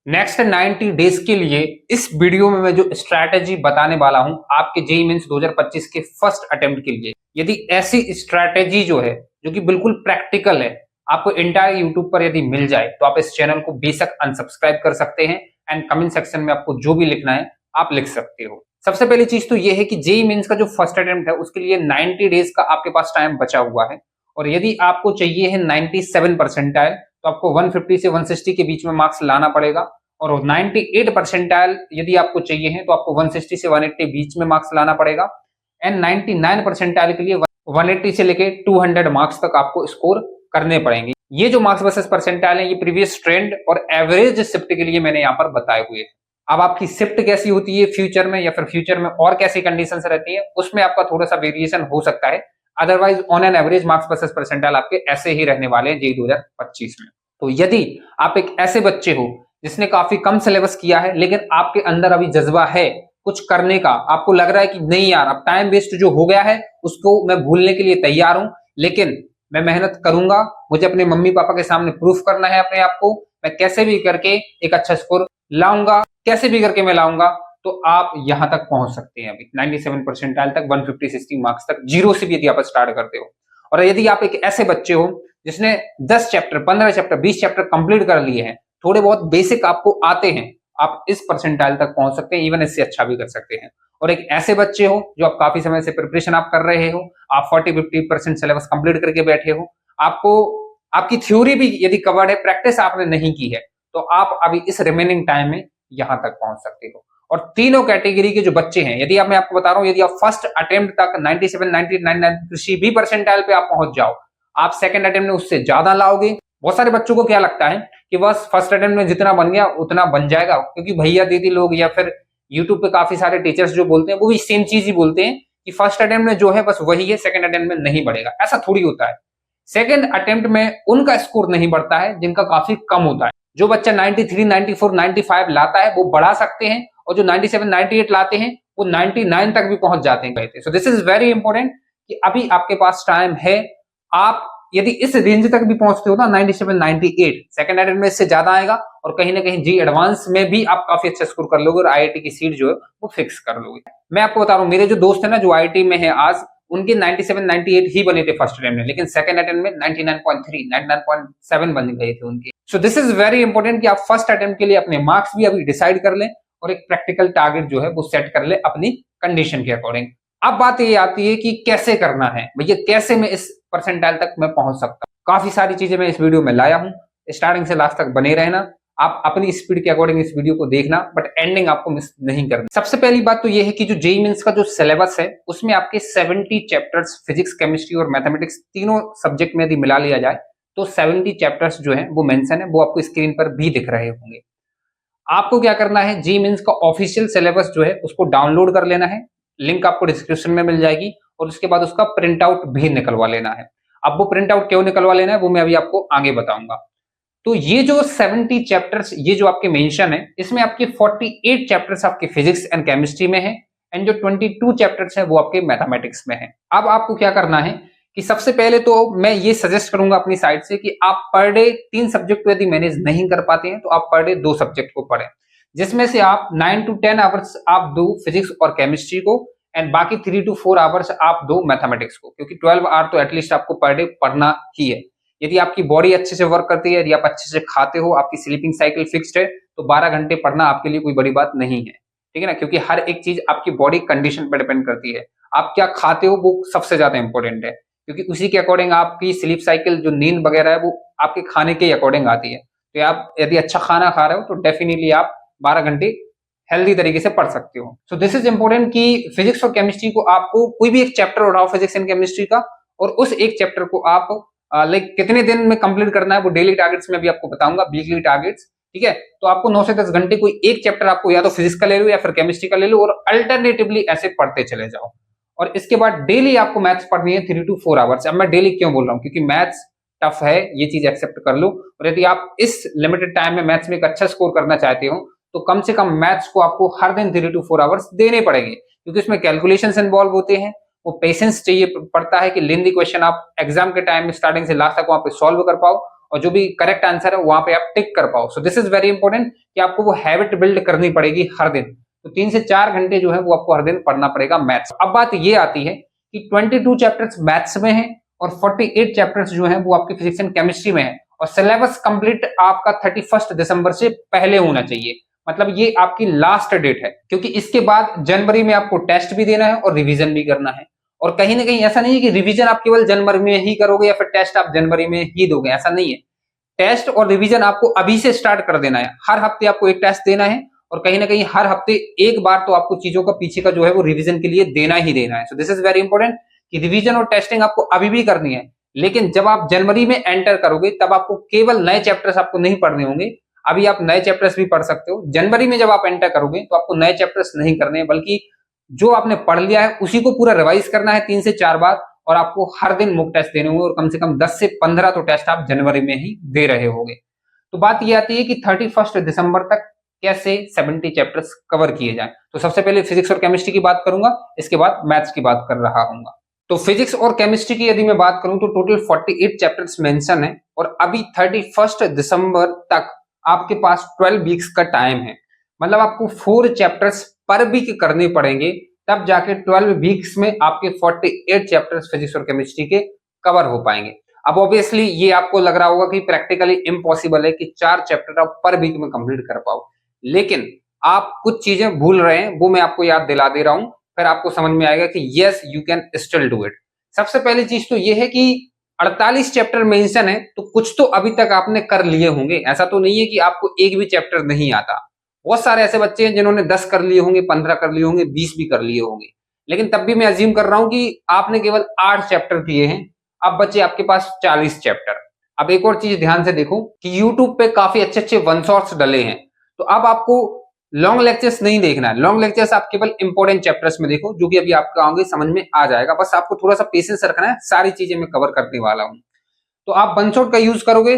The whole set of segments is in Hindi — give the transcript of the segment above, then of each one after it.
नेक्स्ट 90 डेज के लिए इस वीडियो में मैं जो स्ट्रैटेजी बताने वाला हूं आपके जेईई मेंस 2025 के फर्स्ट अटेम्प्ट के लिए, यदि ऐसी स्ट्रैटेजी जो है जो कि बिल्कुल प्रैक्टिकल है आपको इंटायर यूट्यूब पर यदि मिल जाए तो आप इस चैनल को बेशक अनसब्सक्राइब कर सकते हैं एंड कमेंट सेक्शन में आपको जो भी लिखना है आप लिख सकते हो। सबसे पहली चीज तो ये है कि जेईई मेंस का जो फर्स्ट अटेम्प्ट है उसके लिए 90 डेज का आपके पास टाइम बचा हुआ है और यदि आपको चाहिए है 97 परसेंटाइल तो आपको 150 से 160 के बीच में मार्क्स लाना पड़ेगा और 98 परसेंटाइल यदि आपको चाहिए है तो आपको 160 से 180 बीच में मार्क्स लाना पड़ेगा एंड 99 परसेंटाइल के लिए 180 से लेके 200 मार्क्स तक आपको स्कोर करने पड़ेंगे। ये जो मार्क्स वर्सेस परसेंटाइल है ये प्रीवियस ट्रेंड और एवरेज शिफ्ट के लिए मैंने यहाँ पर बताए हुए हैं। अब आपकी शिफ्ट कैसी होती है फ्यूचर में या फिर फ्यूचर में और कैसी कंडीशंस रहती है उसमें आपका थोड़ा सा वेरिएशन हो सकता है, otherwise on an average marks versus percentile आपके ऐसे ही रहने वाले हैं जेईई 2025 में। तो यदि आप एक ऐसे बच्चे हो जिसने काफी कम सिलेबस किया है लेकिन आपके अंदर अभी जज्बा है कुछ करने का, आपको लग रहा है कि नहीं यार अब टाइम वेस्ट जो हो गया है उसको मैं भूलने के लिए तैयार हूं लेकिन मैं मेहनत करूंगा, मुझे अपने मम्मी पापा के सामने प्रूफ करना है अपने आप को, मैं कैसे भी करके एक अच्छा स्कोर लाऊंगा, कैसे भी करके मैं लाऊंगा, तो आप यहां तक पहुंच सकते हैं अभी 97 परसेंटाइल तक 150-60 मार्क्स तक जीरो से भी यदि आप स्टार्ट करते हो। और यदि आप एक ऐसे बच्चे हो जिसने 10 चैप्टर 15 चैप्टर 20 चैप्टर कंप्लीट कर लिए हैं, थोड़े बहुत बेसिक आपको आते हैं, आप इस परसेंटाइल तक पहुंच सकते हैं, इवन इससे अच्छा भी कर सकते हैं। और एक ऐसे बच्चे हो जो आप काफी समय से प्रिपरेशन आप कर रहे हो, आप 40-50% सिलेबस कंप्लीट करके बैठे हो, आपको आपकी थ्योरी भी यदि कवर्ड है, प्रैक्टिस आपने नहीं की है, तो आप अभी इस रिमेनिंग टाइम में यहां तक पहुंच सकते हो। और तीनों कैटेगरी के जो बच्चे हैं, यदि मैं आपको बता रहा हूं यदि आप फर्स्ट अटेम्प्ट तक 97 99 किसी भी परसेंटाइल पे आप पहुंच जाओ, आप सेकंड अटेम्प्ट में उससे ज्यादा लाओगे। बहुत सारे बच्चों को क्या लगता है कि बस फर्स्ट अटेम्प्ट में जितना बन गया उतना बन जाएगा, क्योंकि भैया दीदी लोग या फिर यूट्यूब पे काफी सारे टीचर्स जो बोलते हैं वो भी सेम चीज ही बोलते हैं कि फर्स्ट अटेम्प्ट में जो है बस वही है, सेकंड अटेम्प्ट में नहीं बढ़ेगा। ऐसा थोड़ी होता है। सेकंड अटेम्प्ट में उनका स्कोर नहीं बढ़ता है जिनका काफी कम होता है। जो बच्चा 93 94 95 लाता है वो बढ़ा सकते हैं और जो 97 98 लाते हैं वो 99 तक भी पहुंच जाते हैं। So this is very important कि अभी आपके पास टाइम है। आप यदि इस रेंज तक भी पहुंचते हो ना 97 98, सेकंड अटेम्प्ट में इससे ज्यादा आएगा और कहीं ना कहीं जी एडवांस में भी आप काफी अच्छा स्कोर कर लोगे और आईआईटी की सीट जो है वो फिक्स कर लोगे। मैं आपको बता रहा हूँ, मेरे जो दोस्त है ना जो आईआईटी में है आज, उनके 97 98 ही बने थे फर्स्ट अटेम्प्ट में, लेकिन सेकंड अटेम्प्ट में 99.3 99.7 बन गए थे उनके। So this is very important कि आप फर्स्ट अटेम्प्ट के लिए अपने मार्क्स भी अभी डिसाइड कर लें और एक प्रैक्टिकल टारगेट जो है वो सेट कर ले अपनी कंडीशन के अकॉर्डिंग। अब बात ये आती है कि कैसे करना है भैया, कैसे मैं इस परसेंटाइल तक मैं पहुंच सकता हूं। काफी सारी चीजें मैं इस वीडियो में लाया हूं, स्टार्टिंग से लास्ट तक बने रहना, आप अपनी स्पीड के अकॉर्डिंग इस वीडियो को देखना, बट एंडिंग आपको मिस नहीं करना। सबसे पहली बात तो ये है कि जो जेईई मेंस का जो सिलेबस है उसमें आपके 70 चैप्टर्स फिजिक्स केमिस्ट्री और मैथमेटिक्स तीनों सब्जेक्ट में यदि मिला लिया जाए तो 70 चैप्टर्स जो है वो मेंशन है, वो आपको स्क्रीन पर भी दिख रहे होंगे। आपको क्या करना है, जेईई मेंस का ऑफिशियल सिलेबस जो है उसको डाउनलोड कर लेना है, लिंक आपको डिस्क्रिप्शन में मिल जाएगी, और उसके बाद उसका प्रिंट आउट भी निकलवा लेना है। अब वो प्रिंट आउट क्यों निकलवा लेना है वो मैं अभी आपको आगे बताऊंगा। तो ये जो 70 चैप्टर्स ये जो आपके मेंशन है, इसमें आपके 48 चैप्टर्स आपके फिजिक्स एंड केमिस्ट्री में है एंड जो 22 चैप्टर्स है वो आपके मैथमेटिक्स में है। अब आपको क्या करना है कि सबसे पहले तो मैं ये सजेस्ट करूंगा अपनी साइड से कि आप पर डे 3 सब्जेक्ट को यदि मैनेज नहीं कर पाते हैं तो आप पर डे 2 सब्जेक्ट को पढ़ें, जिसमें से आप 9 to 10 आवर्स आप दो फिजिक्स और केमिस्ट्री को एंड बाकी 3 to 4 आवर्स आप दो मैथमेटिक्स को, क्योंकि 12 आवर तो एटलीस्ट आपको पर डे पढ़ना ही है। यदि आपकी बॉडी अच्छे से वर्क करती है, यदि आप अच्छे से खाते हो, आपकी स्लीपिंग साइकिल फिक्स्ड है, तो 12 घंटे पढ़ना आपके लिए कोई बड़ी बात नहीं है, ठीक है ना, क्योंकि हर एक चीज आपकी बॉडी कंडीशन पर डिपेंड करती है। आप क्या खाते हो वो सबसे ज्यादा इंपॉर्टेंट है, क्योंकि उसी के अकॉर्डिंग आपकी स्लीप साइकिल जो नींद वगैरह है वो आपके खाने के अकॉर्डिंग आती है। तो आप यदि अच्छा खाना खा रहे हो तो डेफिनेटली आप 12 घंटे हेल्दी तरीके से पढ़ सकते हो। सो दिस इज इंपॉर्टेंट कि फिजिक्स और केमिस्ट्री को आपको कोई भी एक चैप्टर उठाओ फिजिक्स एंड केमिस्ट्री का, और उस एक चैप्टर को आप लाइक कितने दिन में कंप्लीट करना है वो डेली टारगेट्स में भी आपको बताऊंगा, वीकली टारगेट्स, ठीक है। तो आपको 9 से 10 घंटे कोई एक चैप्टर आपको या तो फिजिक्स का ले लो या फिर केमिस्ट्री का ले लो और अल्टरनेटिवली ऐसे पढ़ते चले जाओ। और इसके बाद डेली आपको मैथ्स पढ़नी है 3 to 4 आवर्स। अब मैं डेली क्यों बोल रहा हूँ, क्योंकि मैथ्स टफ है, ये चीज एक्सेप्ट कर लो, और यदि आप इस लिमिटेड टाइम में मैथ्स में एक अच्छा स्कोर करना चाहते हो तो कम से कम मैथ्स को आपको हर दिन 3 to 4 आवर्स देने पड़ेंगे, क्योंकि इसमें कैलकुलेशंस इन्वॉल्व होते हैं, वो पेशेंस चाहिए पड़ता है कि लेंदी क्वेश्चन आप एग्जाम के टाइम में स्टार्टिंग से लास्ट तक वहां पे सॉल्व कर पाओ, और जो भी करेक्ट आंसर है वहां पे आप टिक कर पाओ। So this is very important कि आपको वो हैबिट बिल्ड करनी पड़ेगी हर दिन। तो 3 से 4 घंटे जो है वो आपको हर दिन पढ़ना पड़ेगा मैथ्स। अब बात ये आती है कि 22 चैप्टर्स मैथ्स में है और 48 चैप्टर्स जो है वो आपके फिजिक्स एंड केमिस्ट्री में है, और सिलेबस कंप्लीट आपका 31 दिसंबर से पहले होना चाहिए। मतलब ये आपकी लास्ट डेट है, क्योंकि इसके बाद जनवरी में आपको टेस्ट भी देना है और रिवीजन भी करना है। और कहीं ना कहीं ऐसा नहीं है कि रिवीजन आप केवल जनवरी में ही करोगे या फिर टेस्ट आप जनवरी में ही दोगे, ऐसा नहीं है। टेस्ट और रिवीजन आपको अभी से स्टार्ट कर देना है। हर हफ्ते आपको एक टेस्ट देना है और कहीं ना कहीं हर हफ्ते एक बार तो आपको चीजों का पीछे का जो है वो रिवीजन के लिए देना ही देना है। So this is very important कि रिवीजन और टेस्टिंग आपको अभी भी करनी है, लेकिन जब आप जनवरी में एंटर करोगे तब आपको केवल नए चैप्टर्स आपको नहीं पढ़ने होंगे। अभी आप नए चैप्टर्स भी पढ़ सकते हो। जनवरी में जब आप एंटर करोगे तो आपको नए चैप्टर्स नहीं करने हैं, बल्कि जो आपने पढ़ लिया है उसी को पूरा रिवाइज करना है 3 से 4 बार, और आपको हर दिन मॉक टेस्ट देने होंगे और कम से कम 10 से 15 तो टेस्ट आप जनवरी में ही दे रहे होंगे। तो बात ये आती है कि 31 दिसंबर तक कैसे 70 चैप्टर्स कवर किए जाएं। तो सबसे पहले फिजिक्स और केमिस्ट्री की बात करूंगा, इसके बाद मैथ्स की बात कर रहा हूँ। तो फिजिक्स और केमिस्ट्री की यदि मैं बात करूं तो टोटल 48 चैप्टर्स मेंशन है, और अभी 31 दिसंबर तक आपके पास 12 वीक्स का टाइम है। मतलब आपको 4 चैप्टर्स पर वीक करने पड़ेंगे, तब जाके 12 वीक्स में आपके 48 चैप्टर्स फिजिक्स और केमिस्ट्री के कवर हो पाएंगे। अब ऑब्वियसली ये आपको लग रहा होगा कि प्रैक्टिकली इम्पॉसिबल है कि 4 चैप्टर आप पर वीक में कंप्लीट कर पाओ, लेकिन आप कुछ चीजें भूल रहे हैं, वो मैं आपको याद दिला दे रहा हूं, फिर आपको समझ में आएगा कि yes you can still do it. सबसे पहली चीज तो ये है कि 48 चैप्टर मेंशन है, तो कुछ तो अभी तक आपने कर लिए होंगे। ऐसा तो नहीं है कि आपको एक भी चैप्टर नहीं आता। बहुत सारे ऐसे बच्चे हैं जिन्होंने 10 कर लिए होंगे, 15 कर लिए होंगे, 20 भी कर लिए होंगे, लेकिन तब भी मैं अज्यूम कर रहा हूं कि आपने केवल 8 चैप्टर किए हैं। अब बच्चे आपके पास 40 चैप्टर। अब एक और चीज ध्यान से देखो कि यूट्यूब पे काफी अच्छे अच्छे वन शॉट्स डले हैं, तो अब आपको लॉन्ग लेक्चर्स नहीं देखना है। लॉन्ग लेक्चर्स आप केवल इंपॉर्टेंट चैप्टर्स में देखो, जो कि अभी आपको आगे समझ में आ जाएगा। बस आपको थोड़ा सा पेशेंस रखना है, सारी चीजें मैं कवर करने वाला हूं। तो आप वन शॉट का यूज करोगे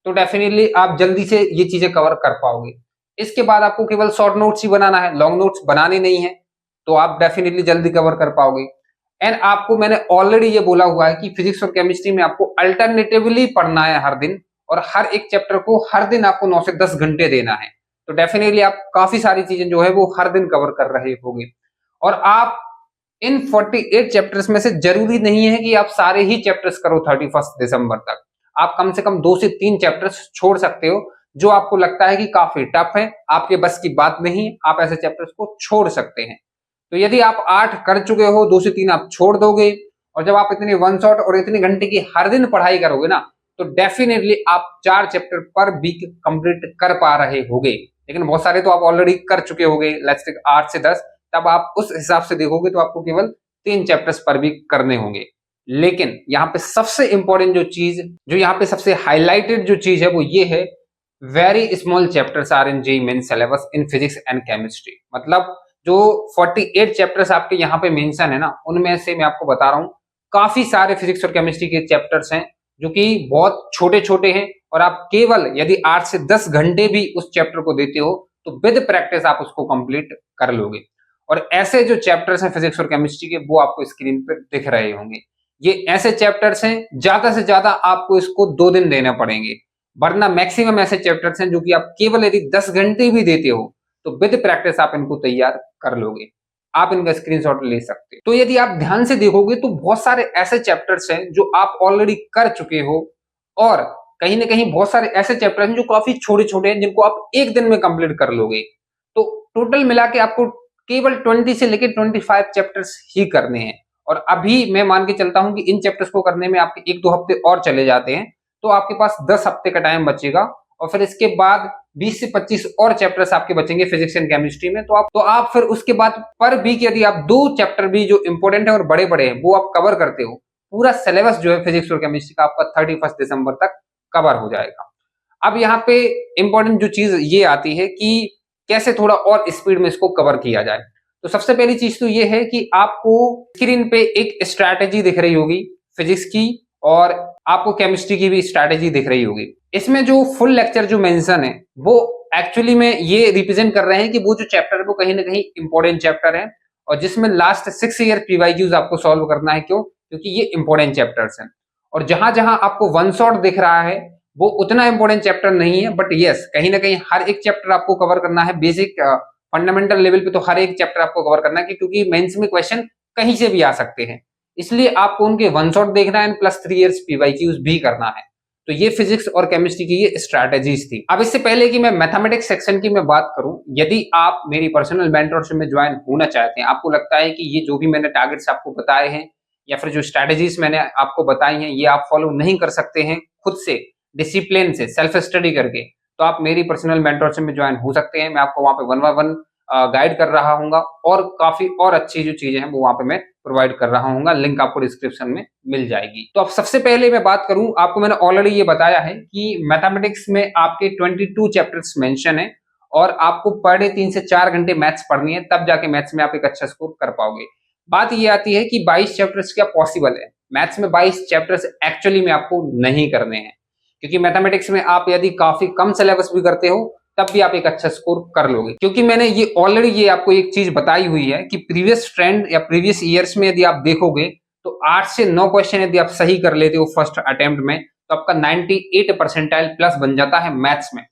तो डेफिनेटली आप जल्दी से ये चीजें कवर कर पाओगे। इसके बाद आपको केवल शॉर्ट नोट्स ही बनाना है, लॉन्ग नोट्स बनाने नहीं है, तो आप डेफिनेटली जल्दी कवर कर पाओगे। एंड आपको मैंने ऑलरेडी ये बोला हुआ है कि फिजिक्स और केमिस्ट्री में आपको अल्टरनेटिवली पढ़ना है हर दिन, और हर एक चैप्टर को हर दिन आपको 9 से 10 घंटे देना है। तो डेफिनेटली आप काफी सारी चीजें जो है वो हर दिन कवर कर रहे होंगे। और आप इन 48 चैप्टर्स में से जरूरी नहीं है कि आप सारे ही चैप्टर्स करो 31 दिसंबर तक। आप कम से कम 2 से 3 चैप्टर्स छोड़ सकते हो, जो आपको लगता है कि काफी टफ है, आपके बस की बात नहीं, आप ऐसे चैप्टर्स को छोड़ सकते हैं। तो यदि आप 8 कर चुके हो, 2 से 3 आप छोड़ दोगे, और जब आप इतने वन शॉट और इतने घंटे की हर दिन पढ़ाई करोगे ना, तो डेफिनेटली आप 4 चैप्टर पर वीक कंप्लीट कर पा रहे होगे। लेकिन बहुत सारे तो आप ऑलरेडी कर चुके होंगे, लेट्स टेक 8 से 10, तब आप उस हिसाब से देखोगे तो आपको केवल 3 चैप्टर्स पर वीक करने होंगे। लेकिन यहाँ पे सबसे इंपॉर्टेंट जो चीज, जो यहाँ पे सबसे हाईलाइटेड जो चीज है, वो ये है, very small chapters are in JEE mains syllabus in physics and chemistry. मतलब जो 48 चैप्टर्स आपके यहाँ पे मेंशन है ना, उनमें से मैं आपको बता रहा हूँ काफी सारे फिजिक्स और केमिस्ट्री के चैप्टर्स हैं जो कि बहुत छोटे छोटे हैं, और आप केवल यदि 8 से 10 घंटे भी उस चैप्टर को देते हो तो विद प्रैक्टिस आप उसको कंप्लीट कर लोगे। और ऐसे जो चैप्टर्स हैं फिजिक्स और केमिस्ट्री के, वो आपको स्क्रीन पर दिख रहे होंगे। ये ऐसे चैप्टर्स हैं, ज्यादा से ज्यादा आपको इसको 2 दिन देने पड़ेंगे, वरना मैक्सिमम ऐसे चैप्टर्स हैं जो कि आप केवल यदि 10 घंटे भी देते हो तो विद प्रैक्टिस आप इनको तैयार कर लोगे। आप इनका स्क्रीनशॉट ले सकते हो। तो यदि आप ध्यान से देखोगे तो बहुत सारे ऐसे चैप्टर्स हैं जो आप ऑलरेडी कर चुके हो, और कहीं ना कहीं बहुत सारे ऐसे चैप्टर्स हैं जो काफी छोटे छोटे हैं, जिनको आप एक दिन में कंप्लीट कर लोगे। तो टोटल मिला के आपको केवल 20 से लेकर 25 चैप्टर्स ही करने हैं। और अभी मैं मान के चलता हूं कि इन चैप्टर्स को करने में आपके 1-2 हफ्ते और चले जाते हैं, तो आपके पास 10 हफ्ते का टाइम बचेगा, और फिर इसके बाद 20 से 25 और चैप्टर्स आपके बचेंगे फिजिक्स एंड केमिस्ट्री में। तो आप फिर उसके बाद पर वीक यदि आप 2 चैप्टर भी जो इंपॉर्टेंट है और बड़े बड़े हैं वो आप कवर करते हो, पूरा सिलेबस जो है फिजिक्स और केमिस्ट्री का आपका 31 दिसंबर तक कवर हो जाएगा। अब यहाँ पे इंपॉर्टेंट जो चीज ये आती है कि कैसे थोड़ा और स्पीड में इसको कवर किया जाए। तो सबसे पहली चीज तो ये है कि आपको स्क्रीन पे एक स्ट्रैटेजी दिख रही होगी फिजिक्स की, और आपको केमिस्ट्री की भी स्ट्रैटेजी दिख रही होगी। इसमें जो फुल लेक्चर जो मेंशन है वो एक्चुअली में ये रिप्रेजेंट कर रहे हैं कि वो जो चैप्टर है वो कहीं ना कहीं इंपॉर्टेंट चैप्टर है, और जिसमें लास्ट 6 ईयर पीवाईक्यूज आपको सॉल्व करना है। क्यों? क्योंकि ये इंपॉर्टेंट चैप्टर्स हैं। और जहां जहां आपको वन शॉट दिख रहा है वो उतना इंपॉर्टेंट चैप्टर नहीं है, बट यस कहीं ना कहीं हर एक चैप्टर आपको कवर करना है। बेसिक फंडामेंटल लेवल पे तो हर एक चैप्टर आपको कवर करना है, क्योंकि मेंस में क्वेश्चन कहीं से भी आ सकते हैं। इसलिए आपको उनके वन शॉट देखना है प्लस 3 इयर्स पीवाईक्यूज भी करना है। तो ये फिजिक्स और केमिस्ट्री की ये स्ट्रैटेजीज थी। अब इससे पहले कि मैं मैथमेटिक्स सेक्शन की मैं बात करूं, यदि आप मेरी पर्सनल मेंटरशिप में ज्वाइन होना चाहते हैं, आपको लगता है कि ये जो भी मैंने टारगेट्स आपको बताए हैं या फिर जो स्ट्रैटेजीज मैंने आपको बताई हैं ये आप फॉलो नहीं कर सकते हैं खुद से, डिसिप्लिन से, सेल्फ स्टडी करके, तो आप मेरी पर्सनल मेंटरशिप में ज्वाइन हो सकते हैं। मैं आपको वहां पे 1 बाय 1 गाइड कर रहा हूँ और काफी और अच्छी जो चीजें हैं वो वहां पे मैं प्रोवाइड कर रहा हूँ। लिंक आपको डिस्क्रिप्शन में मिल जाएगी। तो अब सबसे पहले मैं बात करूं, आपको मैंने ऑलरेडी ये बताया है कि मैथमेटिक्स में आपके 22 चैप्टर्स मेंशन है और आपको पर डे 3 से 4 घंटे मैथ्स पढ़नी है, तब जाके मैथ्स में आप एक अच्छा स्कोर कर पाओगे। बात ये आती है कि 22 चैप्टर्स क्या पॉसिबल है? मैथ्स में 22 चैप्टर्स एक्चुअली में आपको नहीं करने हैं, क्योंकि मैथमेटिक्स में आप यदि काफी कम सिलेबस भी करते हो तब भी आप एक अच्छा स्कोर कर लोगे। क्योंकि मैंने ये ऑलरेडी ये आपको एक चीज बताई हुई है कि प्रीवियस ट्रेंड या प्रीवियस ईयर्स में यदि आप देखोगे तो 8 से 9 क्वेश्चन यदि आप सही कर लेते हो फर्स्ट अटेम्प्ट में, तो आपका 98 परसेंटाइल प्लस बन जाता है मैथ्स में।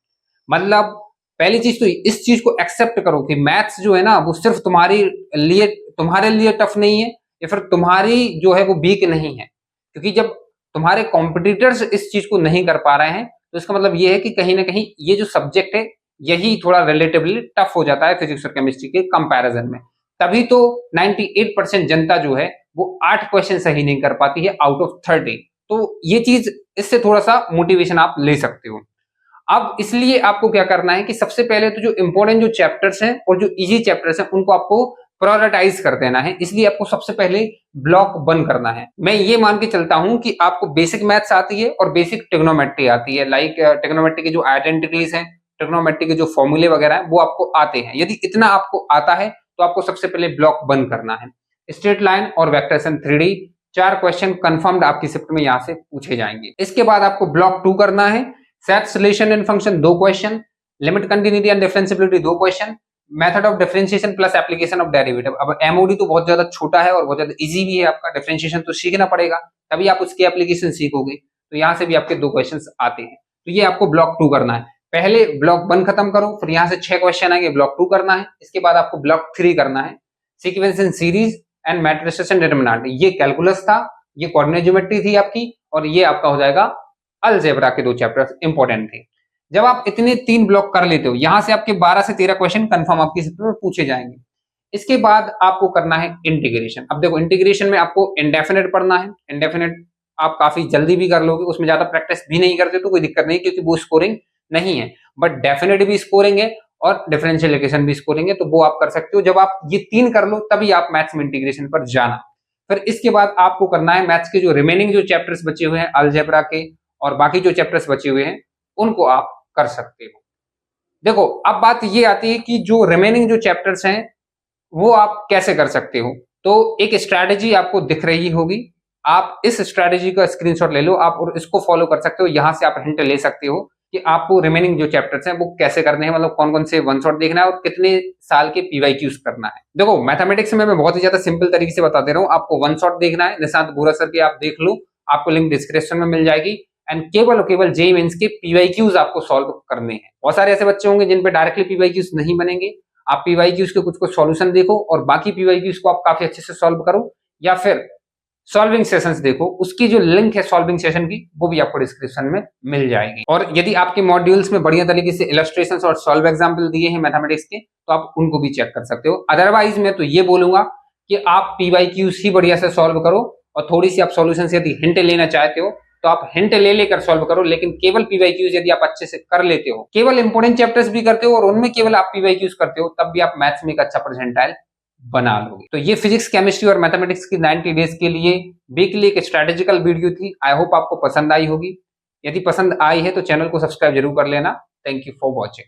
मतलब पहली चीज तो इस चीज को एक्सेप्ट करो कि मैथ्स जो है ना वो सिर्फ तुम्हारे लिए टफ नहीं है या फिर तुम्हारी जो है वो वीक नहीं है। क्योंकि जब तुम्हारे कॉम्पिटिटर्स इस चीज को नहीं कर पा रहे हैं तो इसका मतलब ये है कि कहीं ना कहीं ये जो सब्जेक्ट है यही थोड़ा रिलेटिवली टफ हो जाता है फिजिक्स और केमिस्ट्री के कंपैरिजन में। तभी तो 98% जनता जो है वो 8 क्वेश्चन सही नहीं कर पाती है आउट ऑफ 30। तो ये चीज, इससे थोड़ा सा मोटिवेशन आप ले सकते हो। अब इसलिए आपको क्या करना है कि सबसे पहले तो जो इंपॉर्टेंट जो चैप्टर्स हैं और जो इजी चैप्टर्स हैं उनको आपको प्रायोरिटाइज कर देना है। इसलिए आपको सबसे पहले ब्लॉक बंद करना है। मैं ये मान के चलता हूं कि आपको बेसिक मैथ्स आती है और बेसिक ट्रिग्नोमेट्री आती है। लाइक ट्रिग्नोमेट्री के जो आइडेंटिटीज हैं, ट्रिग्नोमेट्री के जो फॉर्मूले वगैरह हैं वो आपको आते हैं। यदि इतना आपको आता है तो आपको सबसे पहले ब्लॉक बंद करना है। स्ट्रेट लाइन और वेक्टर्स 3D 4 क्वेश्चन कंफर्म्ड आपकी शिफ्ट में यहां से पूछे जाएंगे। इसके बाद आपको ब्लॉक 2 करना है। Sets, relation and function 2 question, limit, continuity and differentiability 2 question, method of differentiation plus application of derivative. अब एमओडी तो बहुत ज्यादा छोटा है और बहुत ज्यादा इजी भी है, आपका डिफरेंशिएशन तो सीखना पड़ेगा तभी आप उसकी एप्लीकेशन सीखोगे। तो यहाँ से भी आपके 2 क्वेश्चन आते हैं। तो ये आपको ब्लॉक 2 करना है। पहले ब्लॉक 1 खत्म करो, फिर यहाँ से 6 क्वेश्चन आएंगे, ब्लॉक 2 करना है। इसके बाद आपको ब्लॉक 3 करना है। Sequence in series and matrices and determinant, ये कैलकुलस था, ये कोऑर्डिनेट ज्योमेट्री थी आपकी, और ये आपका हो जाएगा अलजेब्रा के 2 चैप्टर्स इंपॉर्टेंट थे। जब आप इतने 3 ब्लॉक कर लेते हो, यहां से आपके 12 से 13 क्वेश्चन कंफर्म आपकी शिफ्ट में पूछे जाएंगे। इसके बाद आपको करना है इंटीग्रेशन। अब देखो इंटीग्रेशन में आपको इंडेफिनेट पढ़ना है। इंडेफिनेट आप काफी जल्दी भी कर लोगे, उसमें ज्यादा प्रैक्टिस भी नहीं करते तो कोई दिक्कत नहीं, क्योंकि वो स्कोरिंग नहीं है। बट डेफिनेट भी स्कोरिंग है और डिफरेंशियल इक्वेशन भी स्कोरिंग है, तो वो आप कर सकते हो। जब आप ये 3 कर लो तभी आप मैथ्स में इंटीग्रेशन पर जाना। फिर इसके बाद आपको करना है मैथ्स के जो रिमेनिंग जो चैप्टर्स बचे हुए हैं अलजेब्रा के और बाकी जो चैप्टर्स बचे हुए हैं उनको आप कर सकते हो। देखो अब बात ये आती है कि जो रिमेनिंग जो चैप्टर्स हैं वो आप कैसे कर सकते हो। तो एक स्ट्रैटेजी आपको दिख रही होगी, आप इस स्ट्रैटेजी का स्क्रीनशॉट ले लो आप और इसको फॉलो कर सकते हो। यहां से आप हिंट ले सकते हो कि आपको रिमेनिंग जो चैप्टर्स हैं वो कैसे करने हैं, मतलब कौन कौन से वन शॉट देखना है और कितने साल के पीवाईक्यूज करना है। देखो मैथमेटिक्स में मैं बहुत ही ज्यादा सिंपल तरीके से बता दे रहा हूँ। आपको वन शॉट देखना है, निशांत बोरा सर की आप देख लो, आपको लिंक डिस्क्रिप्शन में मिल जाएगी। एंड केवल और केवल जेईई मेंस के पीवाईक्यूज आपको सॉल्व करने हैं। बहुत सारे ऐसे बच्चे होंगे जिन पे डायरेक्टली पीवाईक्यूज नहीं बनेंगे। आप पीवाईक्यूज के कुछ सॉल्यूशन देखो और बाकी पीवाईक्यूज को आप काफी अच्छे से सॉल्व करो, या फिर सॉल्विंग सेशंस देखो, उसकी जो लिंक है सॉल्विंग सेशन की वो भी आपको डिस्क्रिप्शन में मिल जाएगी। और यदि आपके मॉड्यूल्स में बढ़िया तरीके से इलस्ट्रेशंस और सॉल्व एग्जांपल दिए हैं मैथमेटिक्स के, तो आप उनको भी चेक कर सकते हो। अदरवाइज मैं तो ये बोलूंगा कि आप पीवाईक्यूज ही बढ़िया से सॉल्व करो और थोड़ी सी आप सॉल्यूशन से यदि हिंट लेना चाहते हो तो आप हिंट ले लेकर सॉल्व करो, लेकिन केवल पीवाईक्यूज यदि आप अच्छे से कर लेते हो, केवल इंपोर्टेंट चैप्टर्स भी करते हो और उनमें केवल आप पीवाईक्यूज करते हो, तब भी आप मैथ्स में एक अच्छा परसेंटाइल बना लोगे। तो ये फिजिक्स, केमिस्ट्री और मैथमेटिक्स की 90 डेज के लिए वीकली एक स्ट्रेटेजिकल वीडियो थी। आई होप आपको पसंद आई होगी। यदि पसंद आई है तो चैनल को सब्सक्राइब जरूर कर लेना। Thank you for watching.